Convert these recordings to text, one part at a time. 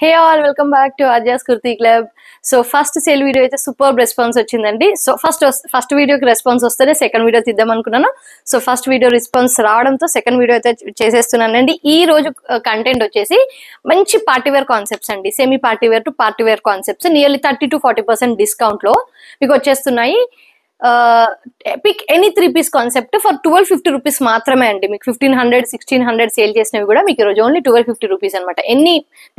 Hey all, welcome back to Adya's Kurti Club. So first sale video అయితే super response వచ్చిందండి. So first వీడియోకి response వస్తేనే second video తీద్దాం అనుకున్నాను. So first video response రావడంతో second video అయితే చేసేస్తున్నానండి. ఈ రోజు కంటెంట్ వచ్చేసి మంచి పార్టీ వేర్ కాన్సెప్ట్స్ అండి. Semi party wear to party wear concepts nearly 30 to 40% discount లో మీకు వచ్చేస్తున్నాయి. Pick any 3-piece concept for 1250 rupees మాత్రమే అండి. మీకు 1500 1600 సేల్ చేసినవి కూడా మీకు ఈరోజు ఓన్లీ 1250 రూపీస్ అనమాట.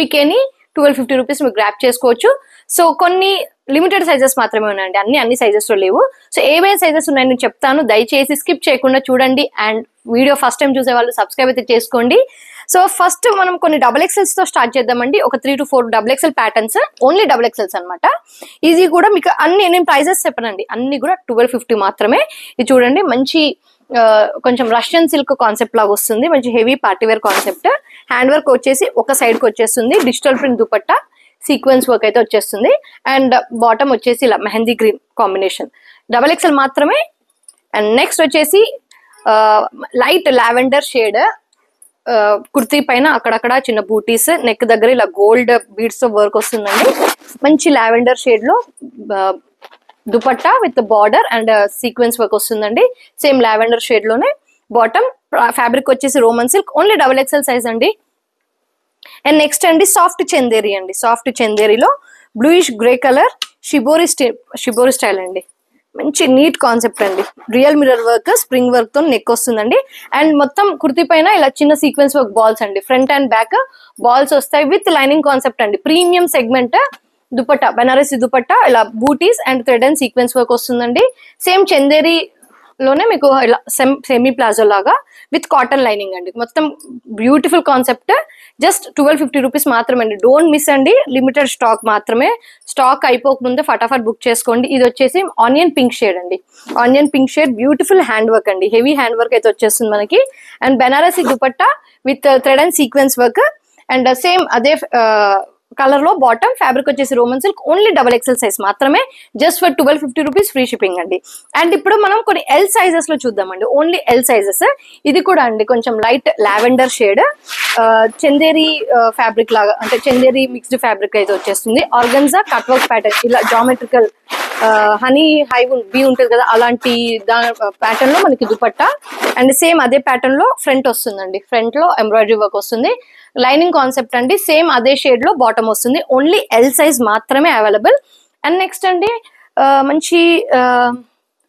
పిక్ ఎనీ 1250 రూపీస్ మీకు గ్రాప్ చేసుకోవచ్చు. సో కొన్ని లిమిటెడ్ సైజెస్ మాత్రమే ఉన్నాయండి, అన్ని సైజెస్ లో లేవు. సో ఏవైనా సైజెస్ ఉన్నాయని నేను చెప్తాను, దయచేసి స్కిప్ చేయకుండా చూడండి. అండ్ వీడియో ఫస్ట్ టైం చూసే వాళ్ళు సబ్స్క్రైబ్ అయితే చేసుకోండి. సో ఫస్ట్ మనం కొన్ని XXLs తో స్టార్ట్ చేద్దామండి. ఒక 3 to 4 XXL patterns, only XXLs అనమాట. ఈజీ కూడా మీకు నేను ప్రైజెస్ చెప్పనండి, అన్ని కూడా 1250 మాత్రమే. ఇది చూడండి, మంచి కొంచెం రష్యన్ సిల్క్ కాన్సెప్ట్ లాగా వస్తుంది. మంచి heavy party wear concept. Hand work వచ్చేసి ఒక సైడ్ కి వచ్చేస్తుంది. Digital print dupatta, sequence work అయితే వచ్చేస్తుంది. అండ్ బాటమ్ వచ్చేసి ఇలా మెహందీ గ్రీన్ కాంబినేషన్, XXL మాత్రమే. అండ్ నెక్స్ట్ వచ్చేసి లైట్ లావెండర్ షేడ్ కుర్తీ పైన అక్కడక్కడ చిన్న బూటీస్, నెక్ దగ్గర ఇలా గోల్డ్ బీడ్స్ తో వర్క్ వస్తుందండి. మంచి లావెండర్ షేడ్ లో dupatta with border and sequence work వస్తుందండి. సేమ్ లావెండర్ షేడ్ లోనే బాటమ్. ఫ్యాబ్రిక్ వచ్చేసి Roman silk, only XXL size అండి. అండ్ నెక్స్ట్ అండి సాఫ్ట్ చందేరి అండి. సాఫ్ట్ చందేరిలో bluish grey colour shibori style అండి. మంచి నీట్ కాన్సెప్ట్ అండి. Real mirror work, spring work తో నెక్ వస్తుందండి. అండ్ మొత్తం కుర్తీ పైన ఇలా చిన్న సీక్వెన్స్ వర్క్ బాల్స్ అండి. ఫ్రంట్ అండ్ బ్యాక్ బాల్స్ వస్తాయి విత్ లైనింగ్ కాన్సెప్ట్ అండి. ప్రీమియం సెగ్మెంట్ దుపట్టా, బనారసి దుపట్టా, ఇలా booties and thread and sequence work వస్తుందండి. సేమ్ చందేరి లోనే మీకు ఇలా సెమీ ప్లాజో లాగా విత్ కాటన్ లైనింగ్ అండి. మొత్తం బ్యూటిఫుల్ కాన్సెప్ట్. జస్ట్ 1250 రూపీస్ మాత్రమే అండి. డోంట్ మిస్ అండి, లిమిటెడ్ స్టాక్ మాత్రమే. స్టాక్ అయిపోకముందే ఫటాఫట్ బుక్ చేసుకోండి. ఇది వచ్చేసి ఆనియన్ పింక్ షేడ్ అండి. Onion pink shade, beautiful hand work అండి. హెవీ హ్యాండ్ వర్క్ అయితే వచ్చేస్తుంది మనకి. And Benarasi dupatta with thread and sequence work. And same అదే కలర్ లో బాటమ్. ఫ్యాబ్రిక్ వచ్చేసి Roman silk, only XXL size మాత్రమే. Just for 1250 rupees free shipping అండి. అండ్ ఇప్పుడు మనం కొన్ని ఎల్ సైజెస్ లో చూద్దామండి. Only L sizes. ఇది కూడా అండి కొంచెం light lavender shade, Chanderi fabric లాగా, అంటే చందేరి మిక్స్డ్ ఫ్యాబ్రిక్ అయితే వచ్చేస్తుంది. ఆర్గన్జా కట్ వర్క్ ప్యాటర్న్, ఇలా జామెట్రికల్ హనీ హై బీ ఉంటుంది కదా, అలాంటి ప్యాటర్న్ లో మనకి దుపట్టా. అండ్ సేమ్ అదే ప్యాటర్న్ లో ఫ్రంట్ వస్తుందండి. ఫ్రంట్ లో ఎంబ్రాయిడరీ వర్క్ వస్తుంది. లైనింగ్ కాన్సెప్ట్ అండి. సేమ్ అదే షేడ్ లో బాటమ్ వస్తుంది. ఓన్లీ ఎల్ సైజ్ మాత్రమే అవైలబుల్. అండ్ నెక్స్ట్ అండి మంచి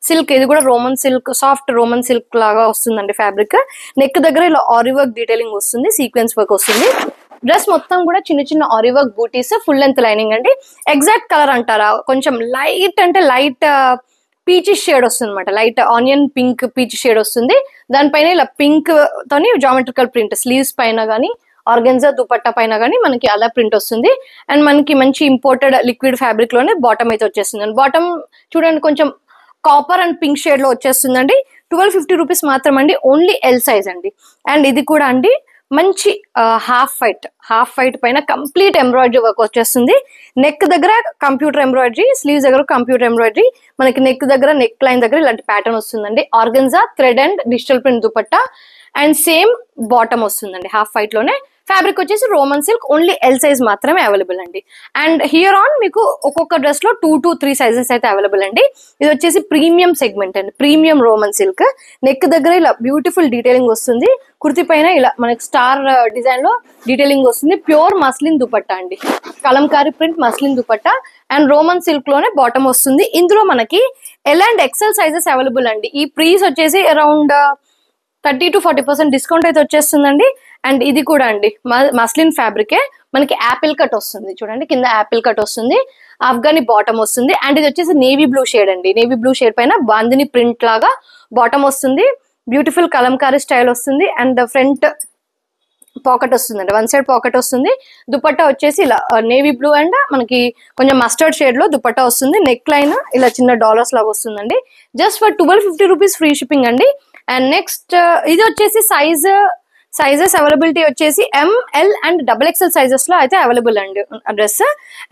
సిల్క్, ఇది కూడా Roman silk, soft Roman silk లాగా వస్తుందండి ఫ్యాబ్రిక్. నెక్ దగ్గర ఇలా ఆరి వర్క్ డీటెయిలింగ్ వస్తుంది, సీక్వెన్స్ వర్క్ వస్తుంది. డ్రెస్ మొత్తం కూడా చిన్న చిన్న ఆరి వర్క్ బూటీస్, ఫుల్ లెంత్ లైనింగ్ అండి. ఎగ్జాక్ట్ కలర్ అంటారా, కొంచెం లైట్ అంటే లైట్ పీచ్ షేడ్ వస్తుంది అనమాట. Light onion pink peach shade వస్తుంది. దానిపైన ఇలా పింక్ తోని జామెట్రికల్ ప్రింట్, స్లీవ్స్ పైన కానీ ఆర్గెన్జా దుపట్టా పైన కానీ మనకి అలా ప్రింట్ వస్తుంది. అండ్ మనకి మంచి ఇంపోర్టెడ్ లిక్విడ్ ఫ్యాబ్రిక్ లోనే బాటమ్ అయితే వచ్చేస్తుంది. అండ్ బాటమ్ చూడండి కొంచెం కాపర్ అండ్ పింక్ షేడ్ లో వచ్చేస్తుందండి. 1250 రూపీస్ మాత్రం అండి. ఓన్లీ ఎల్ సైజ్ అండి. అండ్ ఇది కూడా అండి మంచి హాఫ్ వైట్ పైన కంప్లీట్ ఎంబ్రాయిడరీ వర్క్ వచ్చేస్తుంది. నెక్ దగ్గర కంప్యూటర్ ఎంబ్రాయిడరీ, స్లీవ్స్ దగ్గర కంప్యూటర్ ఎంబ్రాయిడరీ. మనకి నెక్ దగ్గర, నెక్ లైన్ దగ్గర ఇలాంటి ప్యాటర్న్ వస్తుందండి. Organza thread and digital print dupatta. And same bottom వస్తుందండి హాఫ్ వైట్ లోనే. ఫ్యాబ్రిక్ వచ్చేసి Roman silk, only L size మాత్రమే అవైలబుల్ అండి. అండ్ హియర్ ఆన్ మీకు ఒక్కొక్క డ్రెస్ లో 2 to 3 సైజెస్ అయితే అవైలబుల్ అండి. ఇది వచ్చేసి ప్రీమియం సెగ్మెంట్ అండి, ప్రీమియం రోమన్ సిల్క్. నెక్ దగ్గర ఇలా బ్యూటిఫుల్ డీటెయిలింగ్ వస్తుంది. కుర్తి పైన ఇలా మనకి స్టార్ డిజైన్ లో డీటెయిలింగ్ వస్తుంది. ప్యూర్ మస్లిన్ దుపట్టా అండి, Kalamkari print muslin dupatta. And Roman silk లోనే బాటమ్ వస్తుంది. ఇందులో మనకి L and XL sizes available అండి. ఈ ప్రైస్ వచ్చేసి అరౌండ్ 30 to 40% డిస్కౌంట్ అయితే వచ్చేస్తుందండి. అండ్ ఇది కూడా అండి మస్లిన్ ఫ్యాబ్రికే, మనకి యాపిల్ కట్ వస్తుంది. చూడండి కింద యాపిల్ కట్ వస్తుంది, ఆఫ్ఘనీ బాటమ్ వస్తుంది. అండ్ ఇది వచ్చేసి నేవీ బ్లూ షేడ్ అండి. నేవీ బ్లూ షేడ్ పైన బాందిని ప్రింట్ లాగా బాటమ్ వస్తుంది. బ్యూటిఫుల్ కలంకారీ స్టైల్ వస్తుంది. అండ్ ఫ్రంట్ పాకెట్ వస్తుందండి, వన్ సైడ్ పాకెట్ వస్తుంది. దుపట్టా వచ్చేసి ఇలా నేవీ బ్లూ అండ్ మనకి కొంచెం మస్టర్డ్ షేడ్ లో దుపట్టా వస్తుంది. నెక్ లైన్ ఇలా చిన్న డాలర్స్ లాగా వస్తుందండి. Just for 1250 rupees free shipping అండి. అండ్ నెక్స్ట్ ఇది వచ్చేసి సైజెస్ అవైలబిలిటీ వచ్చేసి ML అండ్ XXL సైజెస్ లో అయితే అవైలబుల్ అండి డ్రెస్.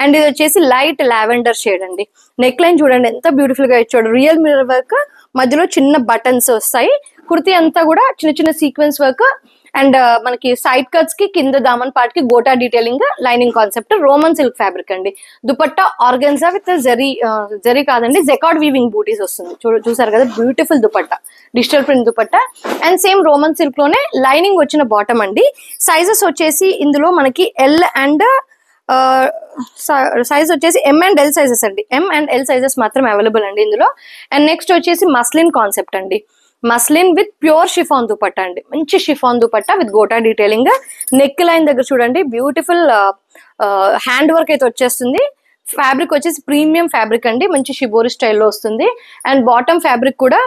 అండ్ ఇది వచ్చేసి లైట్ లావెండర్ షేడ్ అండి. నెక్ లైన్ చూడండి ఎంత బ్యూటిఫుల్ గా ఇచ్చాడు. రియల్ మిర్రర్ వర్క్, మధ్యలో చిన్న బటన్స్ వస్తాయి. కుర్తీ అంతా కూడా చిన్న చిన్న సీక్వెన్స్ వర్క్. అండ్ మనకి సైడ్ కట్స్ కి కింద దామన్ పార్ట్ కి gota detailing lining concept Roman silk fabric అండి. దుపట్టా ఆర్గన్జా విత్ జరీ కాదండి జెకార్డ్ వీవింగ్ బూటీస్ వస్తుంది. చూసారు కదా beautiful dupatta, digital print dupatta and same Roman silk లోనే లైనింగ్ వచ్చిన బాటమ్ అండి. సైజెస్ వచ్చేసి ఇందులో మనకి ఎల్ అండ్ సైజ్ వచ్చేసి ఎం అండ్ ఎల్ సైజెస్ అండి. ఎం అండ్ ఎల్ సైజెస్ మాత్రం అవైలబుల్ అండి ఇందులో. అండ్ నెక్స్ట్ వచ్చేసి మస్లిన్ కాన్సెప్ట్ అండి. Muslin with pure chiffon dupatta అండి. మంచి chiffon dupatta with gota detailing. Neck line దగ్గర చూడండి బ్యూటిఫుల్ హ్యాండ్ వర్క్ అయితే వచ్చేస్తుంది. ఫ్యాబ్రిక్ వచ్చేసి ప్రీమియం ఫ్యాబ్రిక్ అండి, మంచి షిబోరి స్టైల్లో వస్తుంది. అండ్ బాటమ్ ఫ్యాబ్రిక్ కూడా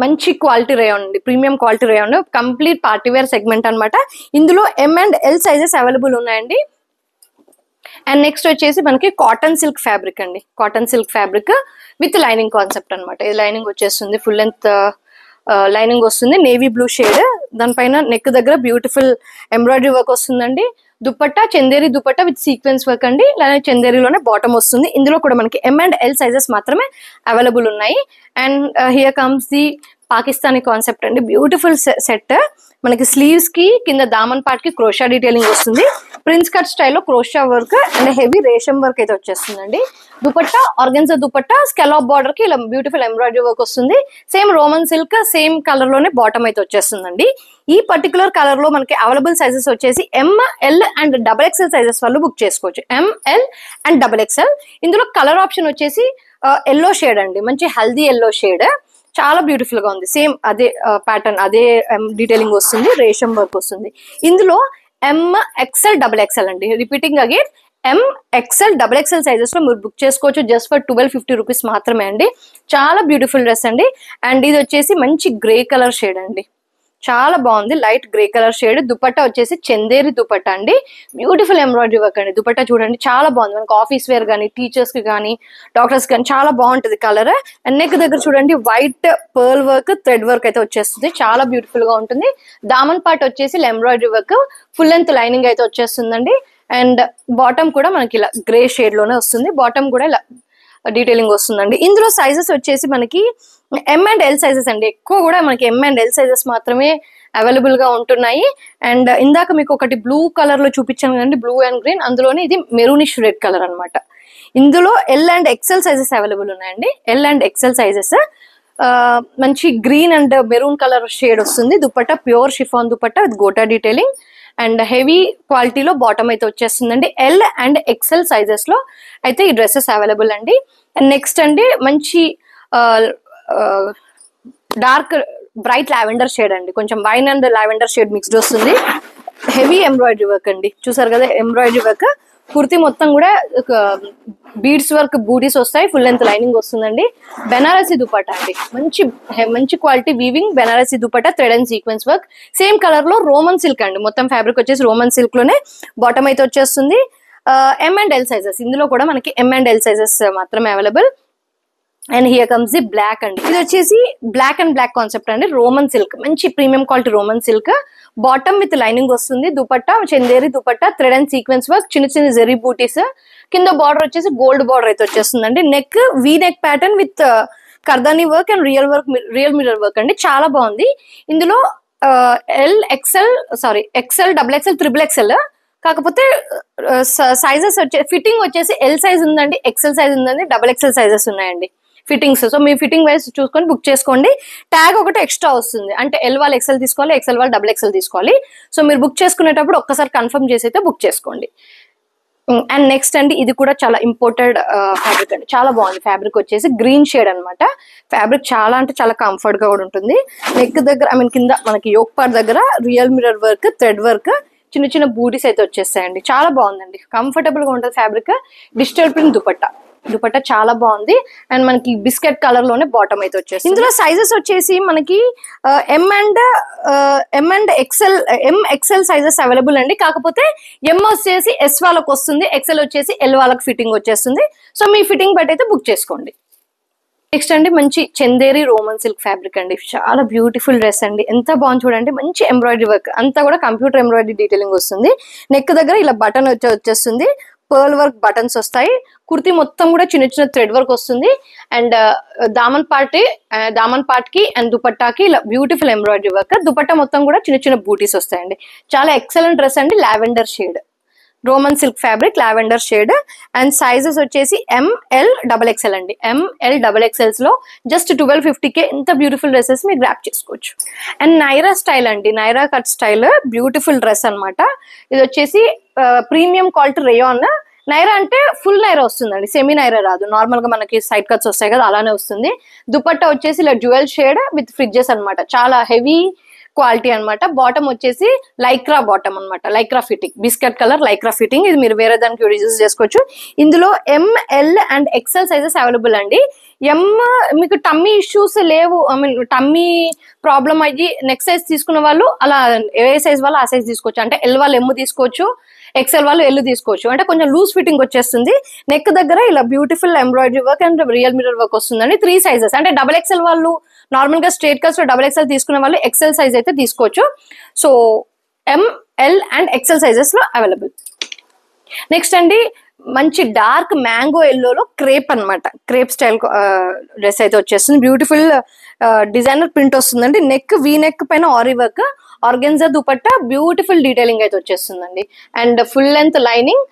మంచి క్వాలిటీ రేయాన్ అండి, premium quality rayon, complete party wear segment అనమాట. ఇందులో M and L sizes available ఉన్నాయండి. అండ్ నెక్స్ట్ వచ్చేసి మనకి కాటన్ సిల్క్ ఫ్యాబ్రిక్ అండి. Cotton silk fabric with lining concept అనమాట. ఇది లైనింగ్ వచ్చేస్తుంది, ఫుల్ లెంత్ లైనింగ్ వస్తుంది, నేవీ బ్లూ షేడ్. దానిపైన నెక్ దగ్గర బ్యూటిఫుల్ ఎంబ్రాయిడరీ వర్క్ వస్తుందండి. Dupatta Chanderi dupatta with sequence work అండి. అలానే చందేరిలోనే బాటమ్ వస్తుంది. ఇందులో కూడా మనకి ఎం అండ్ ఎల్ సైజెస్ మాత్రమే అవైలబుల్ ఉన్నాయి. And here comes the Pakistani concept అండి. Beautiful set. మనకి స్లీవ్స్ కి కింద దామన్ పార్ట్ కి క్రోషా డీటెయిలింగ్ వస్తుంది. ప్రిన్స్ కట్ స్టైల్లో క్రోషా వర్క్ అండ్ హెవీ రేషం వర్క్ అయితే వచ్చేస్తుందండి. Dupatta organza dupatta scallop border కి ఇలా బ్యూటిఫుల్ ఎంబ్రాయిడరీ వర్క్ వస్తుంది. Same Roman silk same colour లోనే బాటమ్ అయితే వచ్చేస్తుందండి. ఈ పర్టికులర్ కలర్ లో మనకి అవైలబుల్ సైజెస్ వచ్చేసి M, L and double XL sizes వాళ్ళు బుక్ చేసుకోవచ్చు. M, L and double XL. ఇందులో కలర్ ఆప్షన్ వచ్చేసి ఎల్లో షేడ్ అండి, మంచి హెల్దీ ఎల్లో షేడ్, చాలా బ్యూటిఫుల్ గా ఉంది. సేమ్ అదే ప్యాటర్న్, అదే డీటెయిలింగ్ వస్తుంది, రేషం వర్క్ వస్తుంది. ఇందులో ఎం, ఎక్స్ఎల్, డబుల్ ఎక్స్ఎల్ అండి. రిపీటింగ్ అగైన్ ఎం, ఎక్స్ఎల్, డబుల్ ఎక్స్ఎల్ సైజెస్ లో మీరు బుక్ చేసుకోవచ్చు జస్ట్ ఫర్ 1250 రూపీస్ మాత్రమే అండి. చాలా బ్యూటిఫుల్ డ్రెస్ అండి. అండ్ ఇది వచ్చేసి మంచి గ్రే కలర్ షేడ్ అండి, చాలా బాగుంది, light grey colour shade. Dupatta వచ్చేసి చందేరి దుపట్టా అండి, బ్యూటిఫుల్ ఎంబ్రాయిడరీ వర్క్ అండి. దుపట్టా చూడండి చాలా బాగుంది, మనకు ఆఫీస్ వేర్ కానీ టీచర్స్ కి కానీ డాక్టర్స్ కానీ చాలా బాగుంటుంది కలర్. అండ్ నెక్ దగ్గర చూడండి white pearl work thread work అయితే వచ్చేస్తుంది, చాలా బ్యూటిఫుల్ గా ఉంటుంది. దామన్ పార్ట్ వచ్చేసి embroidery work, full length lining అయితే వచ్చేస్తుందండి. అండ్ బాటమ్ కూడా మనకి ఇలా గ్రే షేడ్ లోనే వస్తుంది, బాటమ్ కూడా ఇలా డీటెయిలింగ్ వస్తుందండి. ఇందులో సైజెస్ వచ్చేసి మనకి ఎం అండ్ ఎల్ సైజెస్ అండి. ఎక్కువ కూడా మనకి ఎం అండ్ ఎల్ సైజెస్ మాత్రమే అవైలబుల్ గా ఉంటున్నాయి. అండ్ ఇందాక మీకు ఒకటి బ్లూ కలర్ లో చూపించాను కదండి, బ్లూ అండ్ గ్రీన్, అందులోనే ఇది మెరూనిష్ రెడ్ కలర్ అనమాట. ఇందులో L and XL sizes available ఉన్నాయండి. ఎల్ అండ్ ఎక్సెల్ సైజెస్ మంచి green and maroon colour shade వస్తుంది. Dupatta pure chiffon dupatta with gota detailing and heavy క్వాలిటీలో బాటమ్ అయితే వచ్చేస్తుందండి. ఎల్ అండ్ ఎక్సెల్ సైజెస్ లో అయితే ఈ డ్రెస్సెస్ అవైలబుల్ అండి. అండ్ నెక్స్ట్ అండి మంచి డార్క్ బ్రైట్ లావెండర్ షేడ్ అండి, కొంచెం wine and lavender shade mixed వస్తుంది. హెవీ ఎంబ్రాయిడరీ వర్క్ అండి, చూసారు కదా ఎంబ్రాయిడరీ వర్క్. కుర్తీ మొత్తం కూడా బీడ్స్ వర్క్ బూటీస్ వస్తాయి, ఫుల్ లెంత్ లైనింగ్ వస్తుందండి. బెనారసీ దుపట్టా అండి, మంచి quality weaving Banarasi dupatta thread and sequence work. Same colour లో రోమన్ సిల్క్ అండి, మొత్తం ఫ్యాబ్రిక్ వచ్చేసి రోమన్ సిల్క్ లోనే బాటమ్ అయితే వచ్చేస్తుంది. ఎం అండ్ ఎల్ సైజెస్, ఇందులో కూడా మనకి ఎం అండ్ ఎల్ సైజెస్ మాత్రమే available. And here comes the black అండి. ఇది వచ్చేసి బ్లాక్ అండ్ బ్లాక్ కాన్సెప్ట్ అండి, రోమన్ సిల్క్, మంచి premium quality Roman silk. Bottom with lining వస్తుంది. Dupatta Chanderi dupatta thread and sequence work, చిన్న చిన్న జెరీ బూటీస్, కింద బార్డర్ వచ్చేసి గోల్డ్ బార్డర్ అయితే వచ్చేస్తుందండి. Neck V neck pattern with కర్దానీ work and real mirror work అండి, చాలా బాగుంది. ఇందులో XL, double XL, triple XL, కాకపోతే సైజెస్ ఫిట్టింగ్ వచ్చేసి ఎల్ సైజ్ ఉందండి, ఎక్సెల్ సైజ్ ఉందండి, డబుల్ ఎక్సెల్ సైజెస్ ఉన్నాయండి ఫిట్టింగ్స్. సో మీ ఫిట్టింగ్ వైజ్ చూసుకొని బుక్ చేసుకోండి. ట్యాగ్ ఒకటి ఎక్స్ట్రా వస్తుంది, అంటే ఎల్ వాళ్ళు ఎక్సెల్ తీసుకోవాలి, ఎక్సెల్ వాళ్ళు డబుల్ ఎక్సెల్ తీసుకోవాలి. సో మీరు బుక్ చేసుకునేటప్పుడు ఒక్కసారి కన్ఫర్మ్ చేసి అయితే బుక్ చేసుకోండి. అండ్ నెక్స్ట్ అండి ఇది కూడా చాలా ఇంపోర్టెడ్ ఫ్యాబ్రిక్ అండి, చాలా బాగుంది. ఫ్యాబ్రిక్ వచ్చేసి గ్రీన్ షేడ్ అనమాట. ఫ్యాబ్రిక్ చాలా అంటే చాలా కంఫర్ట్ గా కూడా ఉంటుంది. నెక్ దగ్గర కింద మనకి యోక్ పార్ట్ దగ్గర real mirror work, thread work, చిన్న చిన్న బూటీస్ అయితే వచ్చేస్తాయండి, చాలా బాగుందండి. కంఫర్టబుల్ గా ఉంటుంది ఫ్యాబ్రిక్. డిజిటల్ ప్రింట్ దుపట్టా చాలా బాగుంది. అండ్ మనకి బిస్కెట్ కలర్ లోనే బాటమ్ అయితే వచ్చేసి. ఇందులో సైజెస్ వచ్చేసి మనకి M and XL sizes available అండి. కాకపోతే ఎం వచ్చేసి ఎస్ వాళ్ళకి వస్తుంది, ఎక్సెల్ వచ్చేసి ఎల్ వాళ్ళకి ఫిట్టింగ్ వచ్చేస్తుంది. సో మీ ఫిట్టింగ్ బట్టి అయితే బుక్ చేసుకోండి. నెక్స్ట్ అండి మంచి చందేరి రోమన్ సిల్క్ ఫ్యాబ్రిక్ అండి, చాలా బ్యూటిఫుల్ డ్రెస్ అండి, ఎంత బాగుంది చూడండి. మంచి ఎంబ్రాయిడరీ వర్క్, అంతా కూడా కంప్యూటర్ ఎంబ్రాయిడరీ డీటెయిలింగ్ వస్తుంది. నెక్ దగ్గర ఇలా బటన్ వచ్చేస్తుంది. పర్ల్ వర్క్ బటన్స్ వస్తాయి. కుర్తీ మొత్తం కూడా చిన్న చిన్న థ్రెడ్ వర్క్ వస్తుంది. అండ్ దామన్ పార్ట్ కి అండ్ దుపట్టాకి ఇలా బ్యూటిఫుల్ ఎంబ్రాయిడరీ వర్క్. దుపట్టా మొత్తం కూడా చిన్న చిన్న బూటీస్ వస్తాయండి. చాలా ఎక్సలెంట్ డ్రెస్ అండి. Lavender shade, Roman silk fabric, lavender shade. And sizes వచ్చేసి ML XXL అండి. ML XXL లో జస్ట్ 1250K ఇంత బ్యూటిఫుల్ డ్రెస్సెస్ మీరు గ్రాప్ చేసుకోవచ్చు. అండ్ నైరా స్టైల్ అండి, Naira cut style beautiful dress అనమాట. ఇది వచ్చేసి ప్రీమియం క్వాలిటీ రేయాన్. నైరా అంటే ఫుల్ నైరా వస్తుందండి, సెమీ నైరా రాదు. నార్మల్ గా మనకి సైడ్ కట్స్ వస్తాయి కదా, అలానే వస్తుంది. దుపట్టా వచ్చేసి ఇలా డ్యూయల్ షేడ్ విత్ ఫ్రిడ్జెస్ అనమాట. చాలా హెవీ క్వాలిటీ అనమాట. బాటమ్ వచ్చేసి లైక్రా బాటమ్ అనమాట, Lycra fitting, biscuit colour Lycra fitting. ఇది మీరు వేరే దానికి యూజ్ చేసుకోవచ్చు. ఇందులో ML and XL sizes available అండి. మీకు టమ్మీ ఇష్యూస్ లేవు, ఐ మీన్ టమ్మీ ప్రాబ్లం అయ్యి నెక్స్ట్ సైజ్ తీసుకున్న వాళ్ళు అలా ఏ సైజ్ వాళ్ళు ఆ సైజ్ తీసుకోవచ్చు. అంటే L వాళ్ళు M తీసుకోవచ్చు, XL వాళ్ళు L తీసుకోవచ్చు. అంటే కొంచెం లూజ్ ఫిట్టింగ్ వచ్చేస్తుంది. నెక్ దగ్గర ఇలా beautiful embroidery work and real mirror work వస్తుందండి. 3 సైజెస్ అంటే XXL వాళ్ళు నార్మల్ గా స్ట్రేట్ కట్స్ లో XXL తీసుకునే వాళ్ళు XL సైజ్ అయితే తీసుకోవచ్చు. So ML and XL sizes లో అవైలబుల్. నెక్స్ట్ అండి, మంచి డార్క్ మ్యాంగో ఎల్లోలో క్రేప్ అనమాట, క్రేప్ స్టైల్ డ్రెస్ అయితే వచ్చేస్తుంది. బ్యూటిఫుల్ డిజైనర్ ప్రింట్ వస్తుందండి. నెక్ వీ నెక్ పైన ary work, organza dupatta, beautiful detailing అయితే వచ్చేస్తుందండి. And full length lining.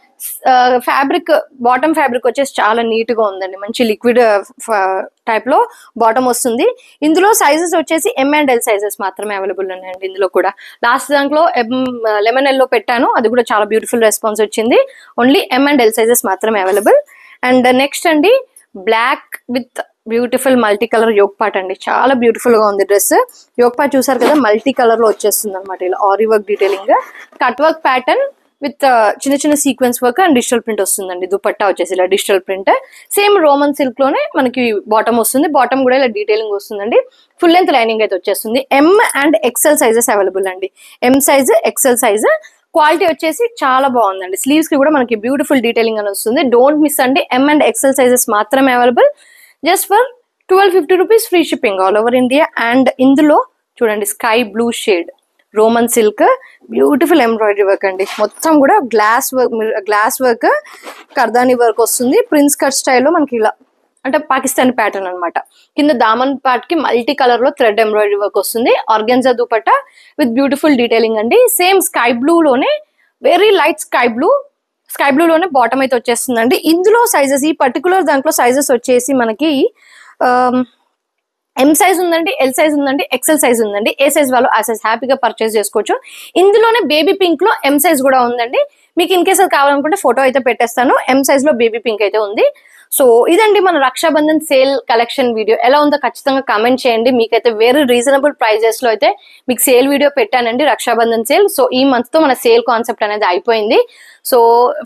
Fabric, bottom fabric వచ్చేసి చాలా నీట్ గా ఉందండి. మంచి లిక్విడ్ టైప్ లో బాటమ్ వస్తుంది. ఇందులో సైజెస్ వచ్చేసి M అండ్ L సైజెస్ మాత్రమే అవైలబుల్ ఉన్నాయండి. ఇందులో కూడా లాస్ట్ దాంట్లో లెమన్ ఎల్లో పెట్టాను, అది కూడా చాలా బ్యూటిఫుల్ రెస్పాన్స్ వచ్చింది. Only M and L sizes మాత్రమే అవైలబుల్. అండ్ నెక్స్ట్ అండి, black with beautiful multi colour yoke part అండి. చాలా బ్యూటిఫుల్ గా ఉంది డ్రెస్. యోక్ పార్ట్ చూసారు కదా, మల్టీ కలర్ లో వచ్చేస్తుంది అనమాట. ఇలా ary work detailing, cut work pattern with చిన్న చిన్న sequence work and digital print వస్తుందండి. దుపట్టా వచ్చేసి ఇలా digital print. Same Roman silk లోనే మనకి బాటమ్ వస్తుంది. బాటమ్ కూడా ఇలా డీటెయిలింగ్ వస్తుందండి. ఫుల్ లెంత్ లైనింగ్ అయితే వచ్చేస్తుంది. M అండ్ XL సైజెస్ అవైలబుల్ అండి. M size, XL size. Quality వచ్చేసి చాలా బాగుందండి. స్లీవ్స్ కి కూడా మనకి బ్యూటిఫుల్ డీటెయిలింగ్ అని వస్తుంది. డోంట్ మిస్ అండి. M అండ్ XL సైజెస్ మాత్రమే available. Just for 1250 rupees free shipping all over India. And ఇందులో చూడండి, sky blue shade, Roman silk, beautiful embroidery work అండి. మొత్తం కూడా గ్లాస్ వర్క్, కర్దాని వర్క్ వస్తుంది. ప్రిన్స్ కట్ స్టైల్లో మనకి ఇలా అంటే పాకిస్తానీ ప్యాటర్న్ అనమాట. కింద దామన్ పార్ట్ కి మల్టీ కలర్ లో థ్రెడ్ ఎంబ్రాయిడరీ వర్క్ వస్తుంది. Organza dupatta with beautiful detailing అండి. సేమ్ స్కై బ్లూ లోనే, వెరీ లైట్ స్కై బ్లూ లోనే బాటమ్ అయితే వచ్చేస్తుందండి. ఇందులో సైజెస్, ఈ పర్టికులర్ దాంట్లో సైజెస్ వచ్చేసి మనకి M సైజ్ ఉందండి, L సైజ్ ఉందండి, XL సైజ్ ఉందండి. ఏ సైజ్ వాళ్ళు ఆ సైజ్ హ్యాపీగా పర్చేస్ చేసుకోవచ్చు. ఇందులోనే బేబీ పింక్ లో M సైజ్ కూడా ఉందండి. మీకు ఇన్ కేసు కావాలనుకుంటే ఫోటో అయితే పెట్టేస్తాను. M సైజ్ లో బేబీ పింక్ అయితే ఉంది. సో ఇదండి మన రక్షాబంధన్ సేల్ కలెక్షన్ వీడియో. ఎలా ఉందో ఖచ్చితంగా కామెంట్ చేయండి. మీకైతే వెరీ రీజనబుల్ ప్రైజెస్ లో అయితే మీకు సేల్ వీడియో పెట్టానండి, రక్షాబంధన్ సేల్. సో ఈ మంత్ తో మన సేల్ కాన్సెప్ట్ అనేది అయిపోయింది. సో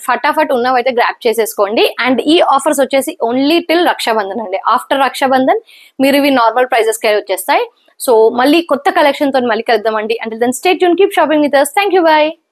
ఫటాఫట్ ఉన్నవైతే గ్రాప్ చేసేసుకోండి. అండ్ ఈ ఆఫర్స్ వచ్చేసి ఓన్లీ టిల్ రక్షాబంధన్ అండి. ఆఫ్టర్ రక్షాబంధన్ మీరు ఇవి నార్మల్ ప్రైజెస్ కి వచ్చేస్తాయి. సో మళ్ళీ కొత్త కలెక్షన్ తో మళ్ళీ కలుద్దామండి. Until then stay tune, keep shopping with us. Thank you, by.